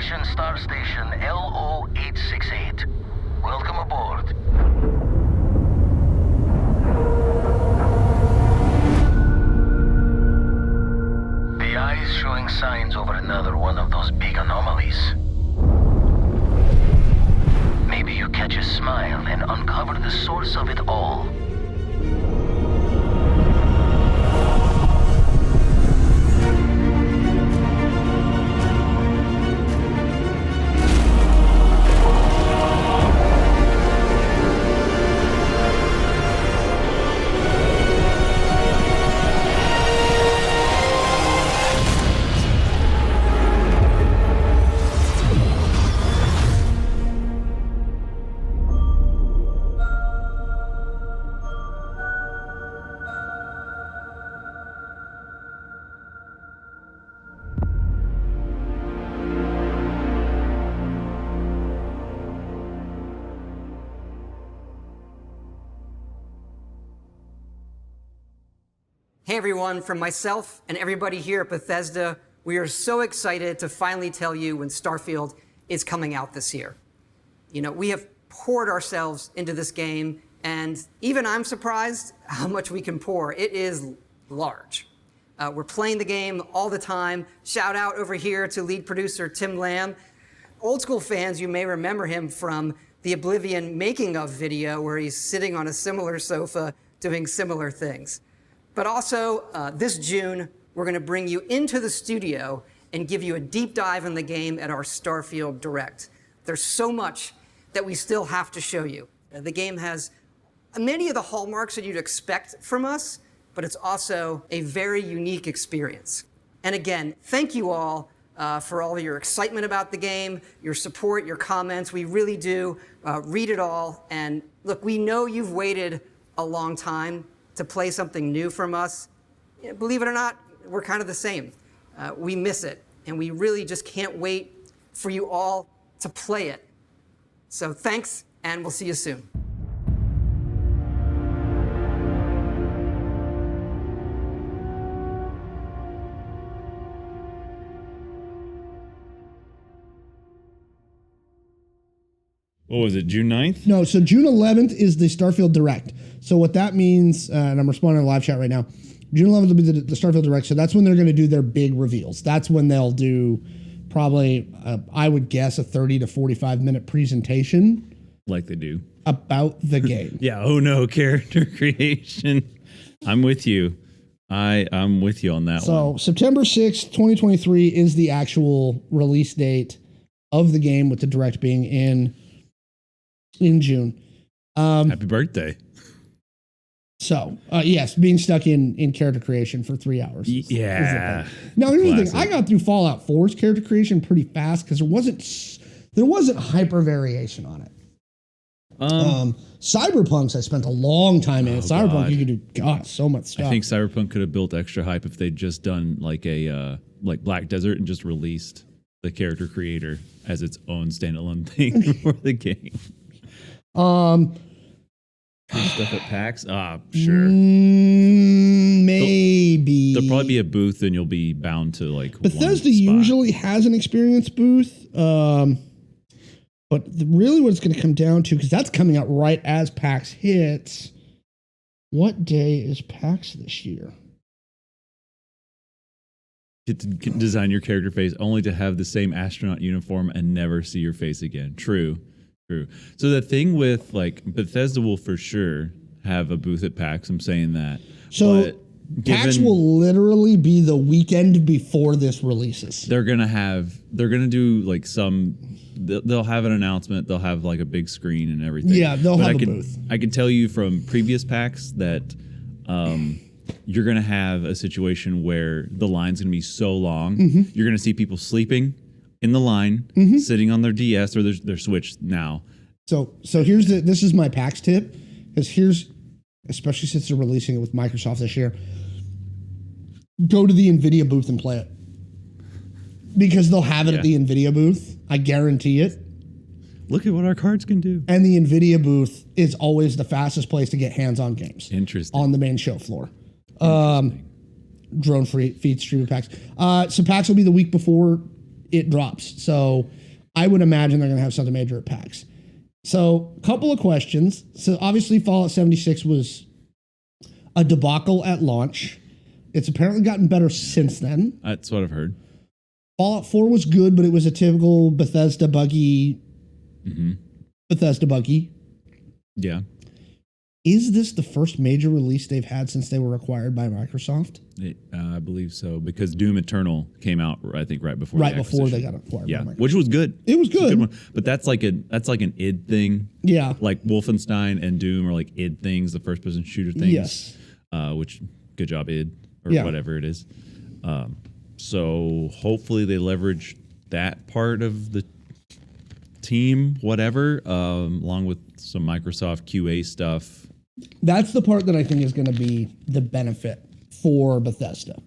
Destination Star Station LO868. Welcome aboard. The eye's showing signs over another one of those big anomalies. Maybe you catch a smile and uncover the source of it all. Hey everyone, from myself and everybody here at Bethesda, we are so excited to finally tell you when Starfield is coming out this year. You know, we have poured ourselves into this game, and even I'm surprised how much we can pour. It is large. We're playing the game all the time. Shout out over here to lead producer Tim Lamb. Old school fans, you may remember him from the Oblivion making of video where he's sitting on a similar sofa doing similar things. But also, this June, we're going to bring you into the studio and give you a deep dive in the game at our Starfield Direct. There's so much that we still have to show you. The game has many of the hallmarks that you'd expect from us, but it's also a very unique experience. And again, thank you all for all of your excitement about the game, your support, your comments. We really do read it all. And look, we know you've waited a long time to play something new from us. Believe it or not, we're kind of the same. We miss it, and we really just can't wait for you all to play it. So thanks, and we'll see you soon. What was it, June 9th? No, so June 11th is the Starfield Direct. So what that means, and I'm responding to live chat right now, June 11th will be the Starfield Direct. So that's when they're going to do their big reveals. That's when they'll do probably, I would guess, a 30 to 45 minute presentation. Like they do. About the game. Yeah, oh no, character creation. I'm with you. I'm with you on that one. So September 6th, 2023 is the actual release date of the game, with the Direct being in June. Happy birthday. So, yes, being stuck in character creation for 3 hours. Yeah. Now, here's the thing. I got through Fallout 4's character creation pretty fast because there wasn't hyper variation on it. Cyberpunk's I spent a long time in. Cyberpunk, God. You could do so much stuff. I think Cyberpunk could have built extra hype if they'd just done like a like Black Desert and just released the character creator as its own standalone thing for the game. Stuff at PAX? Sure. Maybe. There'll probably be a booth and you'll be bound to like Bethesda usually has an experience booth. But really what it's going to come down to, because that's coming out right as PAX hits. What day is PAX this year? Get to design your character face only to have the same astronaut uniform and never see your face again. True. So the thing with like Bethesda will for sure have a booth at PAX. I'm saying that. So PAX will literally be the weekend before this releases. They're gonna do like they'll have an announcement. They'll have like a big screen and everything. Yeah, they'll have a booth. I can tell you from previous PAX that you're gonna have a situation where the line's gonna be so long. Mm-hmm. You're gonna see people sleeping in the line, sitting on their DS or their Switch now. So this is my PAX tip, because especially since they're releasing it with Microsoft this year, go to the NVIDIA booth and play it. Because they'll have it at the NVIDIA booth. I guarantee it. Look at what our cards can do. And the NVIDIA booth is always the fastest place to get hands-on games. Interesting. On the main show floor. Drone feed stream PAX. So PAX will be the week before it drops. So I would imagine they're going to have something major at PAX. So a couple of questions. So obviously Fallout 76 was a debacle at launch. It's apparently gotten better since then. That's what I've heard. Fallout 4 was good, but it was a typical Bethesda buggy. Bethesda buggy. Yeah. Is this the first major release they've had since they were acquired by Microsoft? I believe so, because Doom Eternal came out, I think, right before. Right before they got acquired. Yeah, by Microsoft. which was good. It was It's a good. one. But that's like an id thing. Yeah. Like Wolfenstein and Doom are like id things, the first person shooter things. Yes. Which good job id or Yeah. whatever it is. So hopefully they leverage that part of the team, whatever, along with some Microsoft QA stuff. That's the part that I think is going to be the benefit for Bethesda.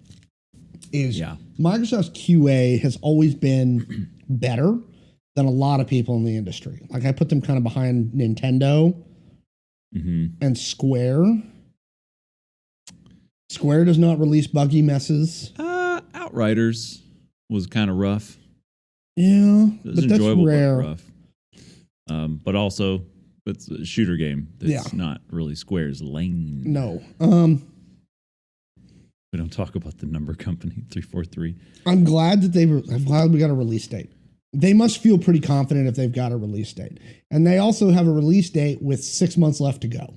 Is Microsoft's QA has always been better than a lot of people in the industry. Like I put them kind of behind Nintendo and Square. Square does not release buggy messes. Outriders was kind of rough. Yeah, It was but that's enjoyable, rare. but rough. But also, it's a shooter game. That's not really Square's lane. No. We don't talk about the number company 343. I'm glad that I'm glad we got a release date. They must feel pretty confident if they've got a release date. And they also have a release date with 6 months left to go.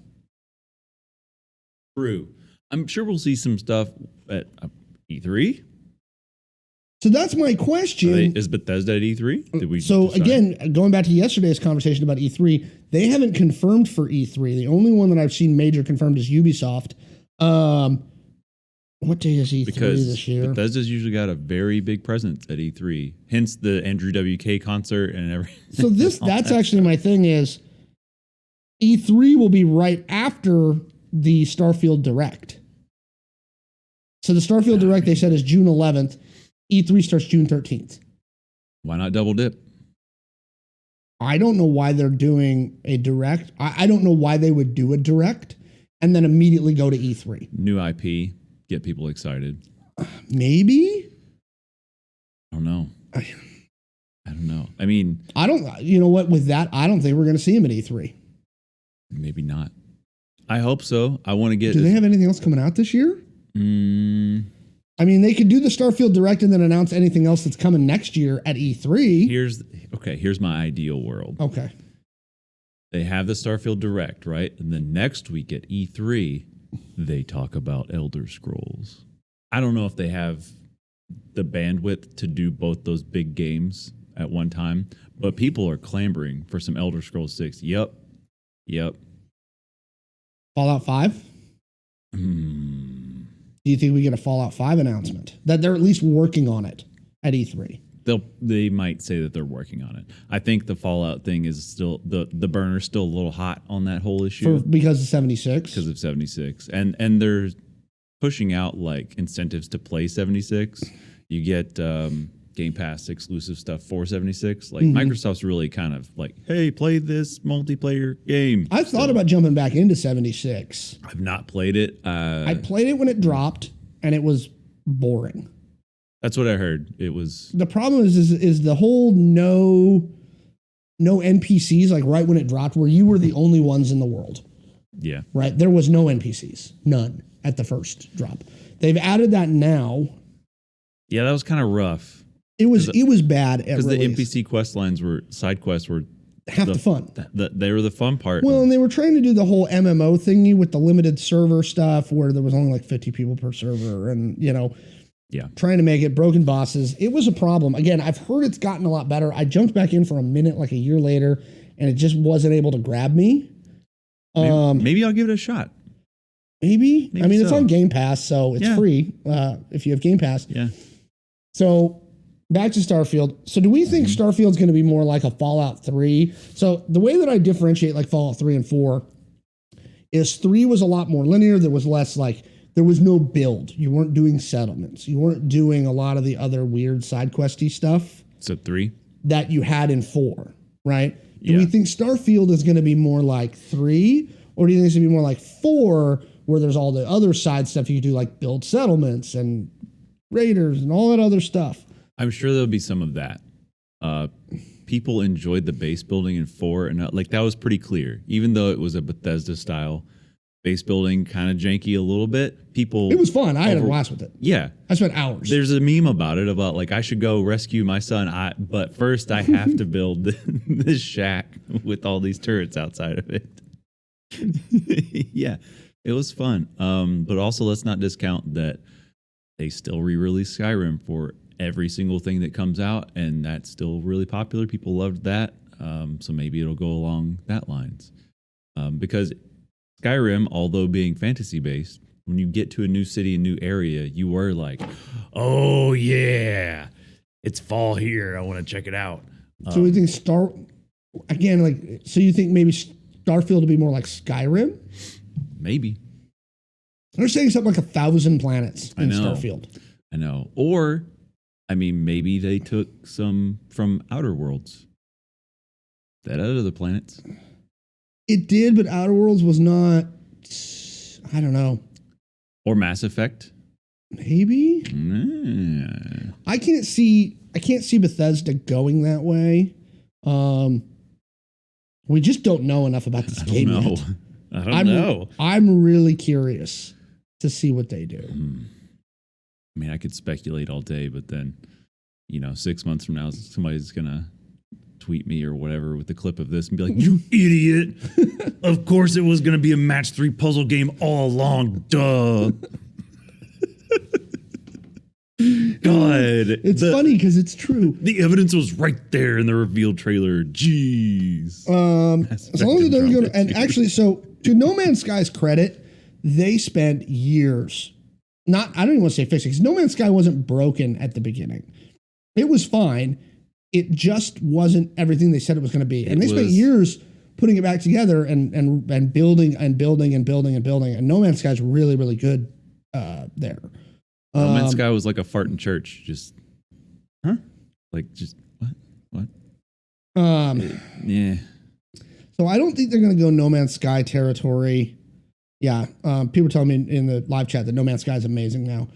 True. I'm sure we'll see some stuff at E3. So that's my question. Is Bethesda at E3? Did we So decide? again, going back to yesterday's conversation about E3, they haven't confirmed for E3. The only one that I've seen major confirmed is Ubisoft. What day is E3 because this year? Bethesda's usually got a very big presence at E3. Hence the Andrew WK concert and everything. So that's actually my thing is E3 will be right after the Starfield Direct. So the Starfield Direct, they said, is June 11th. E3 starts June 13th. Why not double dip? I don't know why they're doing a Direct. I don't know why they would do a Direct and then immediately go to E3. New IP, get people excited. Maybe? I don't know. I don't know. I mean, you know what, with that, I don't think we're going to see him at E3. maybe not. I hope so. I want to get. Do they have anything else coming out this year? I mean, they could do the Starfield Direct and then announce anything else that's coming next year at E3. Here's my ideal world. Okay. They have the Starfield Direct, right? And then next week at E3, they talk about Elder Scrolls. I don't know if they have the bandwidth to do both those big games at one time, but people are clamoring for some Elder Scrolls 6. Yep. Fallout 5? Do you think we get a Fallout 5 announcement? That they're at least working on it at E3? They might say that they're working on it. I think the Fallout thing is still the burner's still a little hot on that whole issue Because of 76? because of 76, and they're pushing out like incentives to play 76. You get Game Pass exclusive stuff for 76. Like Microsoft's really kind of like, hey, play this multiplayer game. I've thought about jumping back into 76. I've not played it. I played it when it dropped, and it was boring. That's what I heard. It was. The problem is the whole no NPCs, like right when it dropped, where you were the only ones in the world. Yeah. Right? There was no NPCs. None at the first drop. They've added that now. Yeah, that was kind of rough. It was bad at because the release. NPC quest lines side quests were Half the fun. They were the fun part. Well, and they were trying to do the whole MMO thingy with the limited server stuff where there was only like 50 people per server and, trying to make it broken bosses. It was a problem. Again, I've heard it's gotten a lot better. I jumped back in for a minute like a year later and it just wasn't able to grab me. Maybe I'll give it a shot. Maybe I mean, it's so. on Game Pass, so it's free if you have Game Pass. Yeah. So back to Starfield. So do we think Starfield's going to be more like a Fallout 3? So the way that I differentiate like Fallout 3 and 4 is 3 was a lot more linear. There was less there was no build. You weren't doing settlements. You weren't doing a lot of the other weird side questy stuff. So 3? That you had in 4, right? Do Yeah. we think Starfield is going to be more like 3? Or do you think it's going to be more like 4 where there's all the other side stuff you could do like build settlements and raiders and all that other stuff? I'm sure there'll be some of that. People enjoyed the base building in 4, and like that was pretty clear. Even though it was a Bethesda style base building, kind of janky a little bit. People, It was fun. I had a blast with it. yeah. I spent hours. There's a meme about it about like I should go rescue my son. But first I have to build this shack with all these turrets outside of it. Yeah, it was fun. But also let's not discount that they still re-release Skyrim for every single thing that comes out, and that's still really popular. People loved that. So maybe it'll go along that lines. Because Skyrim, although being fantasy based, when you get to a new city, a new area, you were like, oh yeah, it's fall here. I want to check it out. So we think so you think maybe Starfield will be more like Skyrim? Maybe. They're saying something like 1,000 planets in I know. Starfield. I know. Or, I mean, maybe they took some from Outer Worlds. That out of the planets. It did, but Outer Worlds was not, I don't know. Or Mass Effect. Maybe? Mm. I can't see Bethesda going that way. We just don't know enough about this game yet. I don't know. I'm really curious to see what they do. I mean, I could speculate all day, but then, 6 months from now, somebody's going to tweet me or whatever with the clip of this and be like, you idiot. Of course it was going to be a match 3 puzzle game all along. Duh. God. It's funny because it's true. The evidence was right there in the revealed trailer. Jeez. As long as it doesn't go to, and actually, so to No Man's Sky's credit, they spent years. I don't even want to say fixing, because No Man's Sky wasn't broken at the beginning. It was fine. It just wasn't everything they said it was going to be. And they spent years putting it back together and building and building and building and building. And No Man's Sky's really, really good there. No Man's Sky was like a fart in church. Just, like, just, what? Yeah. So I don't think they're going to go No Man's Sky territory. Yeah. People are telling me in the live chat that No Man's Sky is amazing now.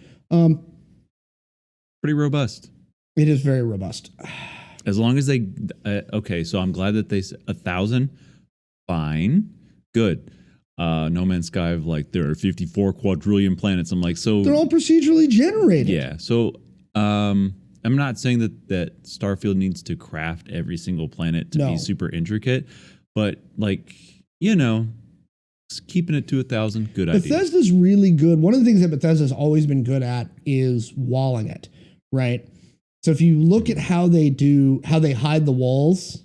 Pretty robust. It is very robust. As long as they, okay, so I'm glad that they, 1,000, fine, good. No Man's Sky, like, there are 54 quadrillion planets. I'm like, so. They're all procedurally generated. Yeah. So, I'm not saying that Starfield needs to craft every single planet to be super intricate, but, like, keeping it to 1,000, good idea. Bethesda's really good. One of the things that Bethesda's always been good at is walling it, right? So if you look at how they hide the walls,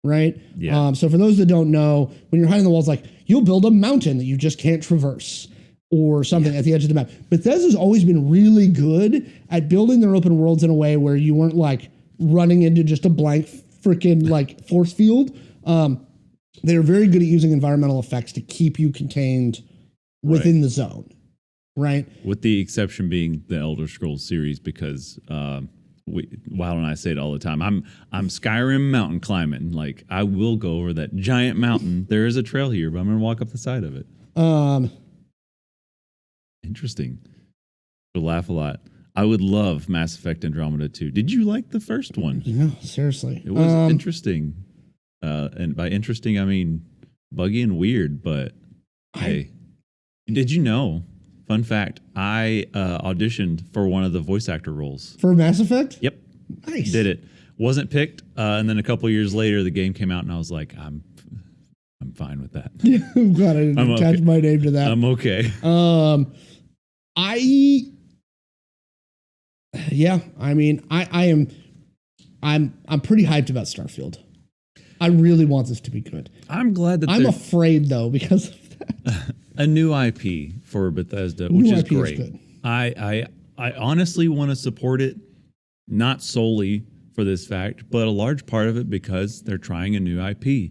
right? Yeah. So for those that don't know, when you're hiding the walls, like you'll build a mountain that you just can't traverse or something at the edge of the map. Bethesda's always been really good at building their open worlds in a way where you weren't like running into just a blank freaking like force field. They're very good at using environmental effects to keep you contained within the zone, right? With the exception being the Elder Scrolls series, because Wild and I say it all the time. I'm Skyrim mountain climbing. Like, I will go over that giant mountain. There is a trail here, but I'm going to walk up the side of it. Interesting. You'll laugh a lot. I would love Mass Effect Andromeda 2. Did you like the first one? No, seriously. It was interesting. And by interesting, I mean buggy and weird, but hey. Did you know, fun fact, I auditioned for one of the voice actor roles. For Mass Effect? Yep. Nice. Did it. Wasn't picked. And then a couple years later, the game came out and I was like, I'm fine with that. Yeah, I'm glad I didn't attach my name to that. I'm okay. I'm pretty hyped about Starfield. I really want this to be good. I'm glad that I'm afraid though because of that. A new IP for Bethesda, which is great. Is good. I honestly want to support it, not solely for this fact, but a large part of it because they're trying a new IP.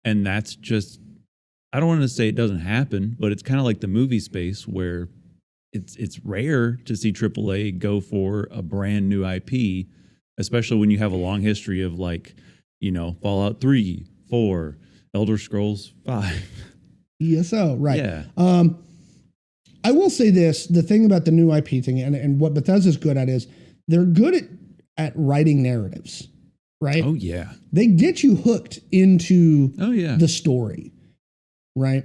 And that's just, I don't want to say it doesn't happen, but it's kind of like the movie space where it's rare to see AAA go for a brand new IP, especially when you have a long history of like, Fallout 3, 4, Elder Scrolls 5. ESO, right. Yeah. I will say this, the thing about the new IP thing and what Bethesda's good at is they're good at at writing narratives, right? Oh yeah. They get you hooked into the story, right?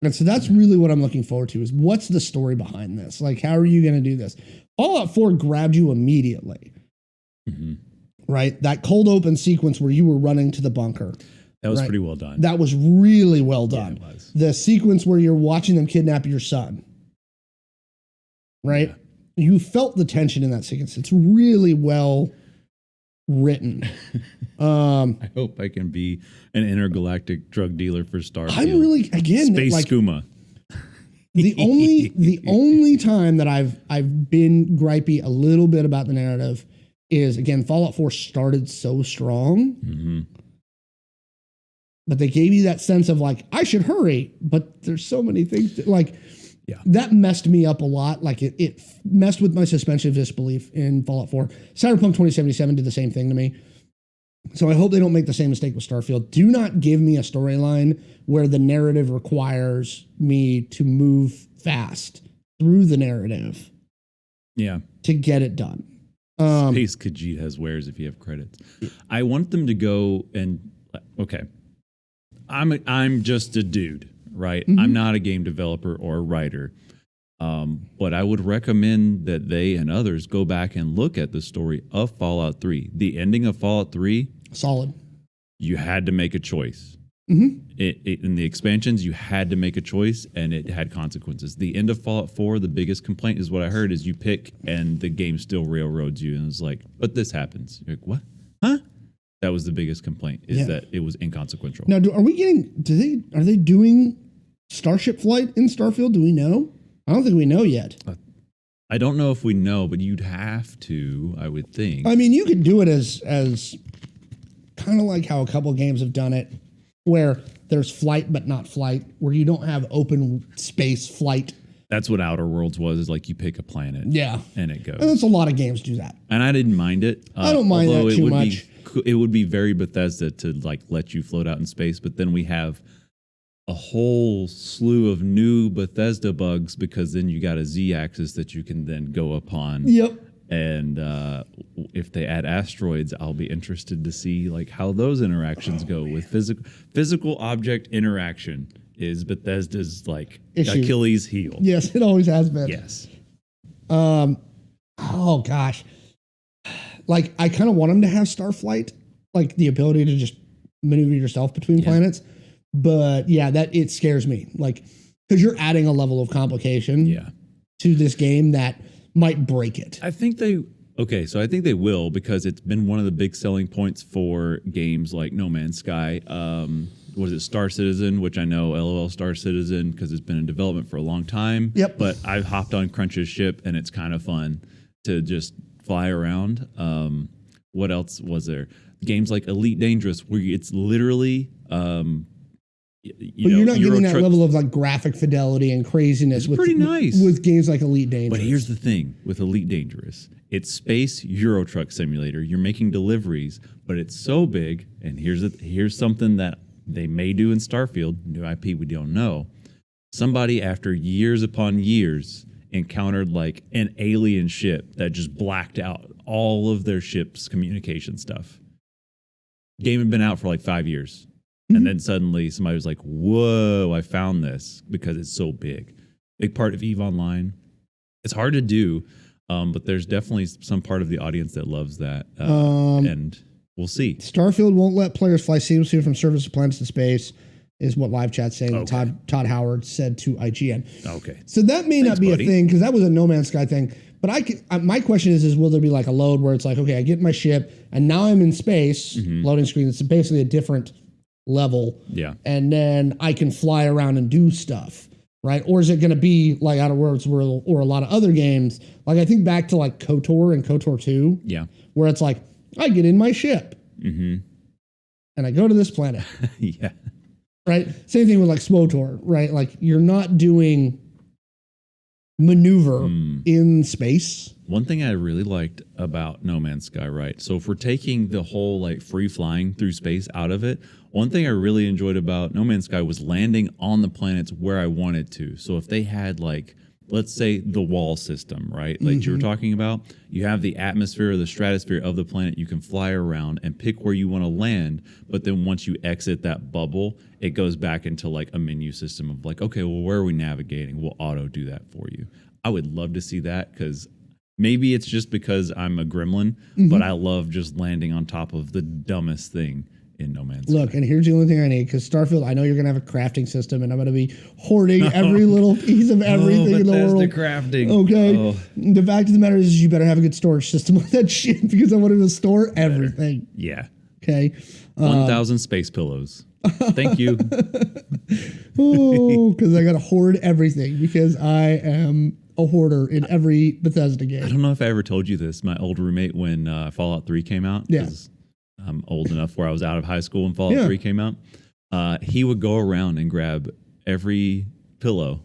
And so that's really what I'm looking forward to is what's the story behind this? Like, how are you going to do this? Fallout 4 grabbed you immediately, right? That cold open sequence where you were running to the bunker. That was pretty well done. That was really well done. Yeah, it was. The sequence where you're watching them kidnap your son, right? Yeah. You felt the tension in that sequence. It's really well written. I hope I can be an intergalactic drug dealer for Starfield. I'm really, again, Space Skooma. The only time that I've been gripey a little bit about the narrative is, again, Fallout 4 started so strong, but they gave you that sense of like, I should hurry, but there's so many things that messed me up a lot. Like it messed with my suspension of disbelief in Fallout 4. Cyberpunk 2077 did the same thing to me. So I hope they don't make the same mistake with Starfield. Do not give me a storyline where the narrative requires me to move fast through the narrative. Yeah. To get it done. Space Khajiit has wares if you have credits. I want them to go and I'm just a dude, right? I'm not a game developer or a writer. But I would recommend that they and others go back and look at the story of Fallout 3. The ending of Fallout 3, solid. You had to make a choice. In the expansions, you had to make a choice, and it had consequences. The end of Fallout 4, the biggest complaint is what I heard is you pick, and the game still railroads you, and it's like, but this happens. You're like, what? Huh? That was the biggest complaint, is that it was inconsequential. Now, are they doing Starship flight in Starfield? Do we know? I don't think we know yet. I don't know if we know, but you'd have to, I would think. I mean, you could do it as kind of like how a couple games have done it, where there's flight but not flight, where you don't have open space flight. That's what Outer Worlds was, is like you pick a planet. Yeah. And it goes. And that's a lot of games do that. And I didn't mind it. I don't mind that too much. It would be very Bethesda to like let you float out in space, but then we have a whole slew of new Bethesda bugs because then you got a Z-axis that you can then go upon. Yep. And if they add asteroids, I'll be interested to see like how those interactions go with physical object interaction. Is Bethesda's like Achilles heel? Yes, it always has been. Yes. Oh gosh. Like I kind of want them to have Starflight, like the ability to just maneuver yourself between planets. But yeah, that it scares me. Like, because you're adding a level of complication to this game that might break it. I think they will, because it's been one of the big selling points for games like No Man's Sky. What is it, Star Citizen, which I know LOL Star Citizen because it's been in development for a long time. Yep. But I've hopped on Crunch's ship and it's kind of fun to just fly around. What else was there? Games like Elite Dangerous, where it's literally you're not getting that level of like graphic fidelity and craziness. It's pretty nice with games like Elite Dangerous. But here's the thing with Elite Dangerous: it's space Euro Truck Simulator. You're making deliveries, but it's so big. And here's something that they may do in Starfield, new IP we don't know. Somebody after years upon years encountered like an alien ship that just blacked out all of their ship's communication stuff. Game had been out for like 5 years. And then suddenly somebody was like, whoa, I found this because it's so big. Big part of EVE Online. It's hard to do, but there's definitely some part of the audience that loves that. And we'll see. Starfield won't let players fly seamlessly from surface to planets to space, is what live chat's saying. Okay. Todd Howard said to IGN. Okay. So that may not be a thing, because that was a No Man's Sky thing. But my question is will there be like a load where it's like, okay, I get my ship, and now I'm in space, loading screen. It's basically a different level. Yeah. And then I can fly around and do stuff, right? Or is it going to be like Outer Worlds or a lot of other games? Like I think back to like KOTOR and KOTOR 2. Yeah. Where it's like, I get in my ship. And I go to this planet. Yeah. Right? Same thing with like SWOTOR, right? Like you're not doing maneuver in space. One thing I really liked about No Man's Sky, right? So if we're taking the whole like free flying through space out of it, one thing I really enjoyed about No Man's Sky was landing on the planets where I wanted to. So if they had like let's say the wall system, right? Like you were talking about, you have the atmosphere or the stratosphere of the planet. You can fly around and pick where you want to land. But then once you exit that bubble, it goes back into like a menu system of like, okay, well, where are we navigating? We'll auto do that for you. I would love to see that because maybe it's just because I'm a gremlin, but I love just landing on top of the dumbest thing in No Man's Sky. Look, and here's the only thing I need, because Starfield, I know you're going to have a crafting system, and I'm going to be hoarding every little piece of everything in the world. Crafting. Okay? Oh. The fact of the matter is you better have a good storage system on that shit, because I wanted to store everything. Yeah. Okay? 1,000 space pillows. Thank you. Oh, because I got to hoard everything, because I am a hoarder in every Bethesda game. I don't know if I ever told you this. My old roommate, when Fallout 3 came out, Yeah. I'm old enough where I was out of high school when Fallout 3 came out, he would go around and grab every pillow.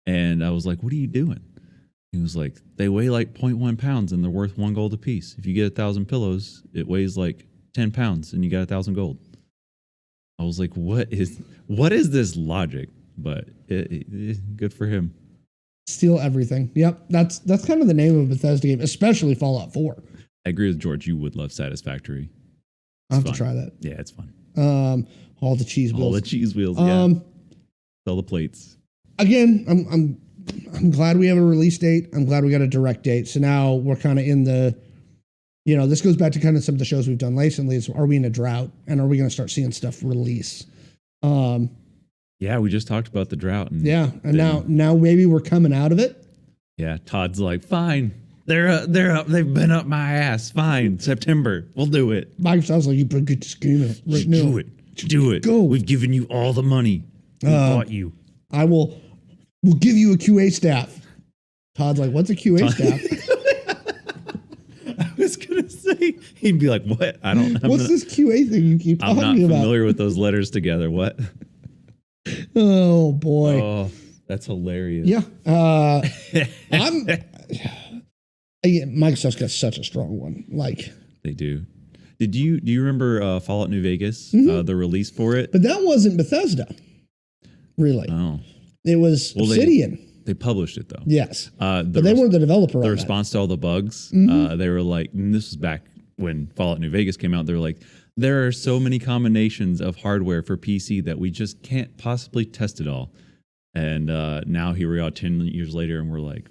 And I was like, what are you doing? He was like, they weigh like 0.1 pounds and they're worth 1 gold a piece. If you get 1,000 pillows, it weighs like 10 pounds and you got 1,000 gold. I was like, what is this logic? But good for him. Steal everything. Yep. That's kind of the name of a Bethesda game, especially Fallout 4. I agree with George. You would love Satisfactory. I'll have to try that. Yeah, it's fun. All the cheese wheels. All the cheese wheels. Yeah. All the plates. Again, I'm glad we have a release date. I'm glad we got a direct date. So now we're kind of in the, this goes back to kind of some of the shows we've done recently. Is are we in a drought, and are we going to start seeing stuff release? Yeah, we just talked about the drought. And now maybe we're coming out of it. Yeah, Todd's like, fine. They're up. They've been up my ass. Fine. September. We'll do it. Microsoft's like, you better get this game out right now. Do it. Do it. Go. We've given you all the money. We bought you. We'll give you a QA staff. Todd's like, what's a QA staff? I was gonna say, he'd be like, what? I don't know. What's this QA thing you keep talking about? I'm not familiar with those letters together. What? Oh boy. Oh, that's hilarious. Yeah. Microsoft's got such a strong one. Like they do. Do you remember Fallout New Vegas? The release for it? But that wasn't Bethesda. Really. Oh. It was Obsidian. They published it though. Yes. But they weren't the developer. The response to all the bugs, they were like, and this was back when Fallout New Vegas came out, they were like, there are so many combinations of hardware for PC that we just can't possibly test it all. And now here we are 10 years later and we're like,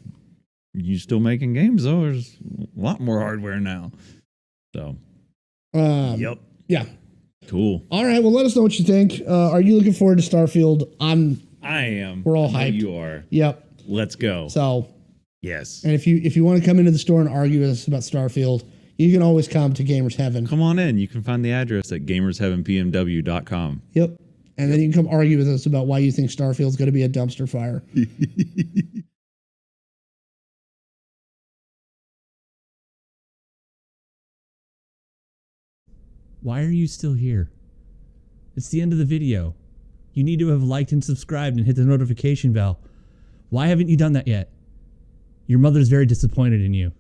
you still making games though? There's a lot more hardware now. So, yep. Yeah. Cool. All right. Well, let us know what you think. Are you looking forward to Starfield? I am. We're all hyped. You are. Yep. Let's go. So, yes. And if you want to come into the store and argue with us about Starfield, you can always come to Gamers Heaven. Come on in. You can find the address at gamersheavenpnw.com. Yep. And then you can come argue with us about why you think Starfield's going to be a dumpster fire. Why are you still here? It's the end of the video. You need to have liked and subscribed and hit the notification bell. Why haven't you done that yet? Your mother's very disappointed in you.